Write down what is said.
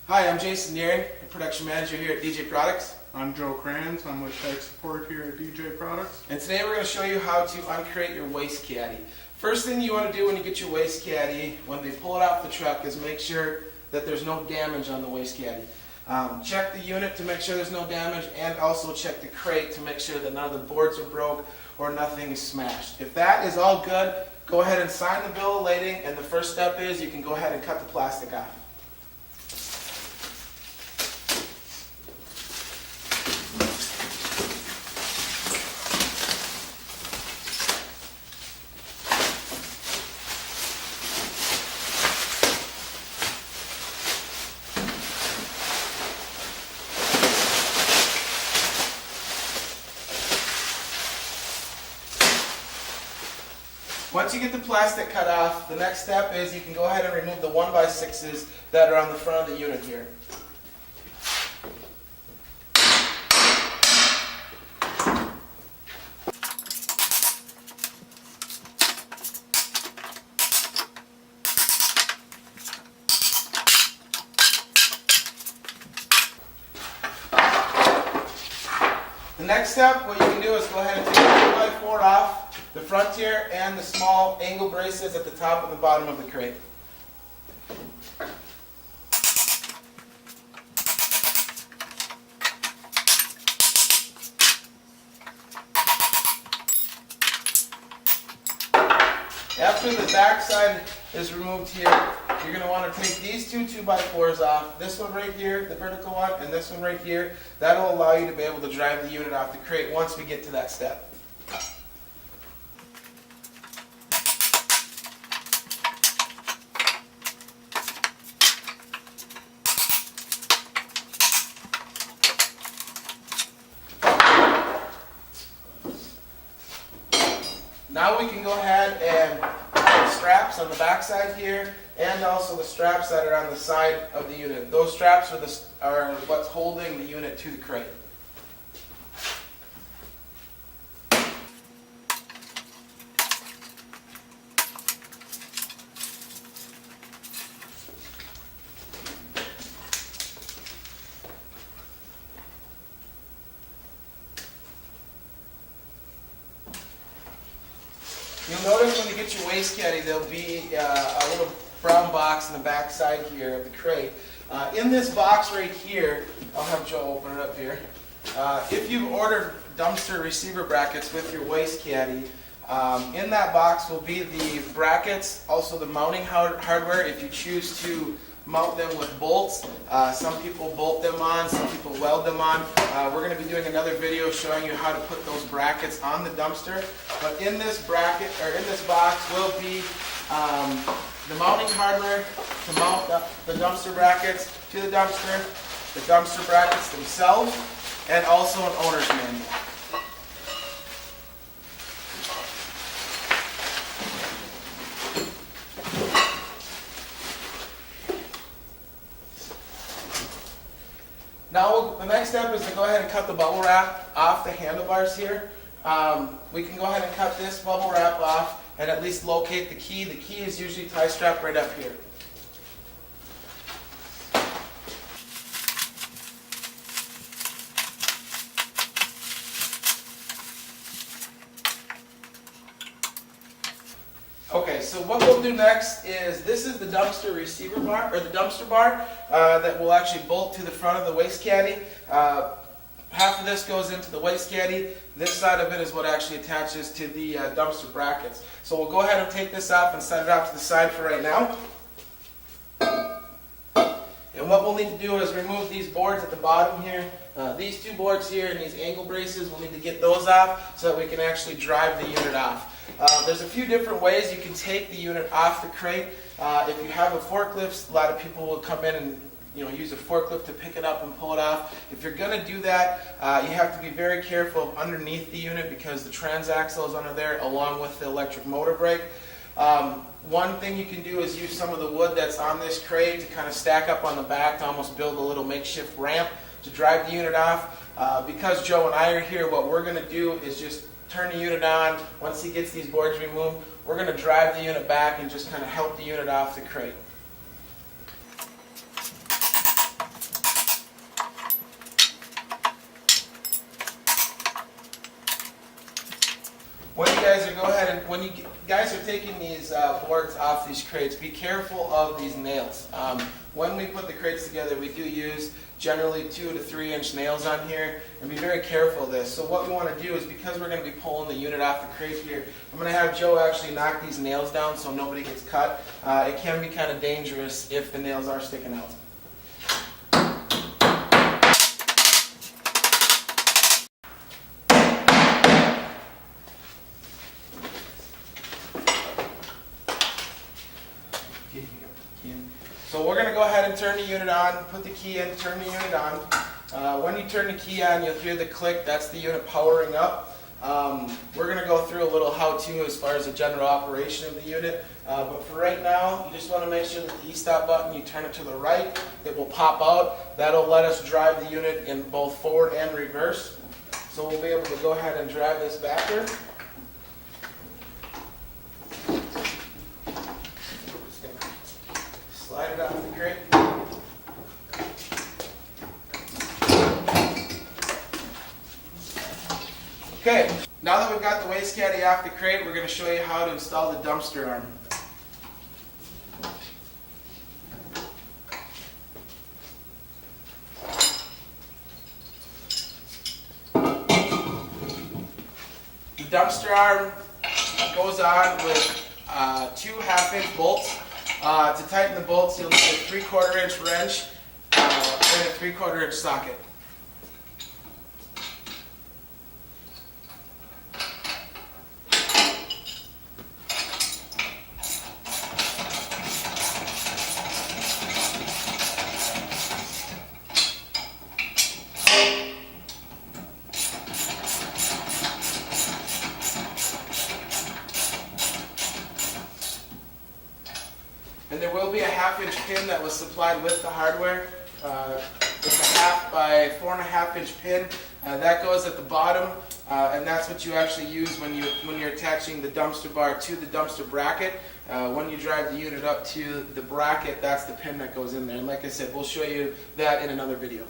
Hi, I'm Jason Nearing, Production Manager here at DJ Products. I'm Joe Kranz. I'm with Tech Support here at DJ Products. And today we're going to show you how to uncrate your WasteCaddy. First thing you want to do when you get your WasteCaddy, when they pull it off the truck, is make sure that there's no damage on the WasteCaddy. Check the unit to make sure there's no damage, and also check the crate to make sure that none of the boards are broke or nothing is smashed. If that is all good, go ahead and sign the bill of lading, and the first step is you can go ahead and cut the plastic off. Once you get the plastic cut off, the next step is you can go ahead and remove the 1x6s that are on the front of the unit here. The next step, what you can do is go ahead and take the 2x4 off the front here and the small angle braces at the top and the bottom of the crate. After the back side is removed here, you're going to want to take these two 2x4s off, this one right here, the vertical one, and this one right here. That'll allow you to be able to drive the unit off the crate once we get to that step. Now we can go ahead and put the straps on the back side here, and also the straps that are on the side of the unit. Those straps are what's holding the unit to the crate. You'll notice when you get your WasteCaddy, there'll be a little brown box in the back side here of the crate. In this box right here, I'll have Joe open it up here. If you've ordered dumpster receiver brackets with your WasteCaddy, in that box will be the brackets, also the mounting hardware if you choose to mount them with bolts. Some people bolt them on, some people weld them on. We're going to be doing another video showing you how to put those brackets on the dumpster. But in this bracket, or in this box, will be the mounting hardware to mount the dumpster brackets to the dumpster brackets themselves, and also an owner's manual. Now the next step is to go ahead and cut the bubble wrap off the handlebars here. We can go ahead and cut this bubble wrap off and at least locate the key. The key is usually tie strapped right up here. Okay, so what we'll do next is, this is the dumpster receiver bar, or the dumpster bar, that will actually bolt to the front of the WasteCaddy. Half of this goes into the WasteCaddy. This side of it is what actually attaches to the dumpster brackets. So we'll go ahead and take this off and set it off to the side for right now. And what we'll need to do is remove these boards at the bottom here. These two boards here and these angle braces, we'll need to get those off so that we can actually drive the unit off. There's a few different ways you can take the unit off the crate. If you have a forklift, a lot of people will come in and use a forklift to pick it up and pull it off. If you're going to do that, you have to be very careful of underneath the unit because the transaxle is under there along with the electric motor brake. One thing you can do is use some of the wood that's on this crate to kind of stack up on the back to almost build a little makeshift ramp to drive the unit off. Because Joe and I are here, what we're going to do is just turn the unit on. Once he gets these boards removed, we're going to drive the unit back and just kind of help the unit off the crate. guys are go ahead and when you guys are taking these boards off these crates, be careful of these nails. When we put the crates together, we do use generally 2 to 3 inch nails on here, and be very careful of this. So what we want to do is, because we're going to be pulling the unit off the crate here, I'm going to have Joe actually knock these nails down so nobody gets cut. It can be kind of dangerous if the nails are sticking out. So we're going to go ahead and turn the unit on, put the key in, turn the unit on. When you turn the key on, you'll hear the click. That's the unit powering up. We're going to go through a little how-to as far as the general operation of the unit. But for right now, you just want to make sure that the e-stop button, you turn it to the right. It will pop out. That'll let us drive the unit in both forward and reverse. So we'll be able to go ahead and drive this backer. Slide it off the crate. Okay, now that we've got the WasteCaddy off the crate, we're going to show you how to install the dumpster arm. The dumpster arm goes on with 2 1/2-inch bolts. To tighten the bolts, you'll need a 3/4 inch wrench and a 3/4 inch socket. And there will be a 1/2-inch pin that was supplied with the hardware. It's a 1/2 by 4 1/2-inch pin. That goes at the bottom, and that's what you actually use when you're attaching the dumpster bar to the dumpster bracket. When you drive the unit up to the bracket, that's the pin that goes in there. And like I said, we'll show you that in another video.